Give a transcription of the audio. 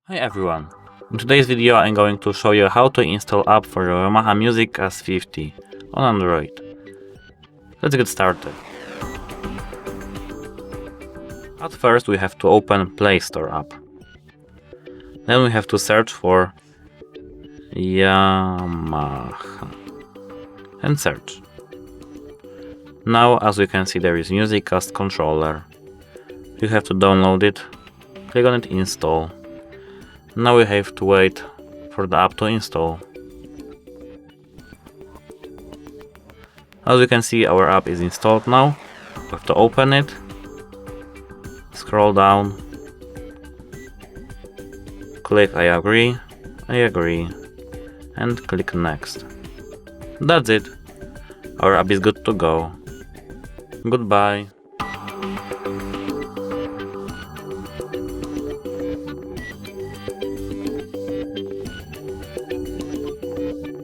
Hi everyone! In today's video I'm going to show you how to install app for your Yamaha MusicCast 50 on Android. Let's get started. At first we have to open Play Store app. Then we have to search for Yamaha and search. Now as you can see there is MusicCast controller. You have to download it, click on it, install. Now we have to wait for the app to install. As you can see, our app is installed now. We have to open it, scroll down, click I agree, and click next. That's it. Our app is good to go. Goodbye.